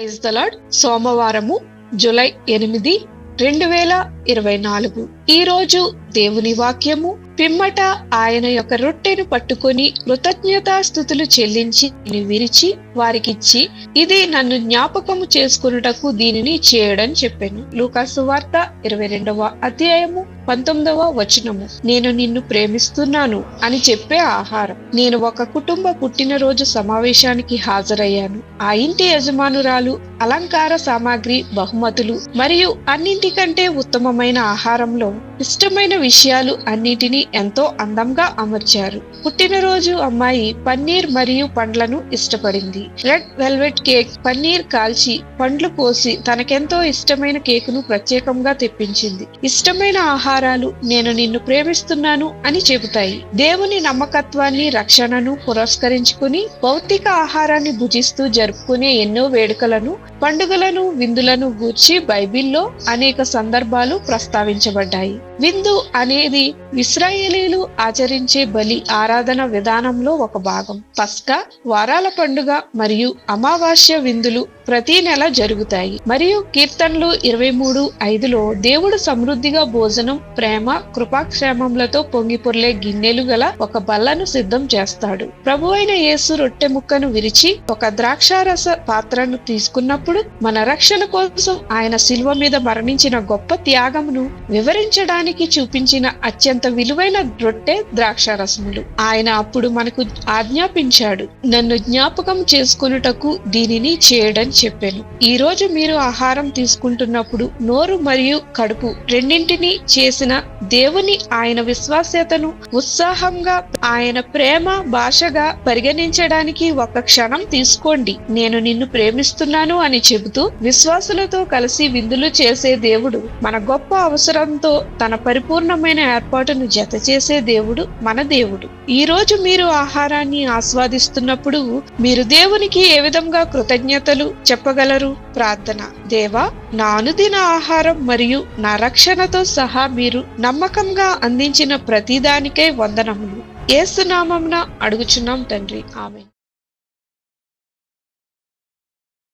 Praise the Lord. సోమవారము July 8, 2024. ఈ రోజు దేవుని వాక్యము పిమ్మట ఆయన యొక్క రొట్టెను పట్టుకొని కృతజ్ఞతాస్తుతులు చెల్లించి విరిచి వారికిచ్చి, ఇది నన్ను జ్ఞాపకము చేసుకొనుటకు దీనిని చేయడం చెప్పాను. లూకా సువార్త 22వ అధ్యాయము 19వ వచనము. నేను నిన్ను ప్రేమిస్తున్నాను అని చెప్పే ఆహారం. నేను ఒక కుటుంబ పుట్టినరోజు సమావేశానికి హాజరయ్యాను. ఆ ఇంటి యజమానురాలు అలంకార సామాగ్రి, బహుమతులు మరియు అన్నింటికంటే ఉత్తమమైన ఆహారంలో ఇష్టమైన విషయాలు అన్నిటినీ ఎంతో అందంగా అమర్చారు. పుట్టినరోజు అమ్మాయి పన్నీర్ మరియు పండ్లను ఇష్టపడింది. రెడ్ వెల్వెట్ కేక్, పన్నీర్ కాల్చి పండ్లు పోసి తనకెంతో ఇష్టమైన కేకును ప్రత్యేకంగా తెప్పించింది. ఇష్టమైన ఆహారాలు నేను నిన్ను ప్రేమిస్తున్నాను అని చెబుతాయి. దేవుని నమ్మకత్వాన్ని, రక్షణను పురస్కరించుకుని భౌతిక ఆహారాన్ని భుజిస్తూ జరుపుకునే ఎన్నో వేడుకలను, పండుగలను, విందులను గూర్చి బైబిల్లో అనేక సందర్భాలు ప్రస్తావించబడ్డాయి. విందు అనేది ఇశ్రాయేలీలు ఆచరించే బలి ఆరాధన విధానంలో ఒక భాగం. పస్కా, వారాల పండుగ మరియు అమావాస్య విందులు ప్రతి నెల జరుగుతాయి. మరియు కీర్తనలు 23:5లో దేవుడు సమృద్ధిగా భోజనం, ప్రేమ, కృపాక్షేమములతో పొంగిపొర్లే గిన్నెలు గల ఒక బల్లను సిద్ధం చేస్తాడు. ప్రభువైన యేసు రొట్టె ముక్కను విరిచి ఒక ద్రాక్షారస పాత్రను తీసుకున్నప్పుడు మన రక్షణ కోసం ఆయన శిలువ మీద మరణించిన గొప్ప త్యాగమును వివరించడానికి చూపించిన అత్యంత విలువైన రొట్టె ద్రాక్షారసములు. ఆయన అప్పుడు మనకు ఆజ్ఞాపించాడు, నన్ను జ్ఞాపకం చేసుకొనుటకు దీనిని చేయడం చెప్పాను. ఈ రోజు మీరు ఆహారం తీసుకుంటున్నప్పుడు నోరు మరియు కడుపు రెండింటినీ చేసిన దేవుని, ఆయన విశ్వాస్యతను ఉత్సాహంగా, ఆయన ప్రేమ భాషగా పరిగణించడానికి ఒక క్షణం తీసుకోండి. నేను నిన్ను ప్రేమిస్తున్నాను అని చెబుతూ విశ్వాసులతో కలిసి విందులు చేసే దేవుడు, మన గొప్ప అవసరంతో తన పరిపూర్ణమైన ఏర్పాటును జత చేసే దేవుడు మన దేవుడు. ఈ రోజు మీరు ఆహారాన్ని ఆస్వాదిస్తున్నప్పుడు మీరు దేవునికి ఏ విధంగా కృతజ్ఞతలు చెప్పగలరు? ప్రార్థన. దేవా, నా అనుదిన ఆహారం మరియు నా రక్షణతో సహా మీరు నమ్మకంగా అందించిన ప్రతిదానికై వందనములు. యేసు నామమున అడుగుచున్నాం తండ్రి. ఆమేన్.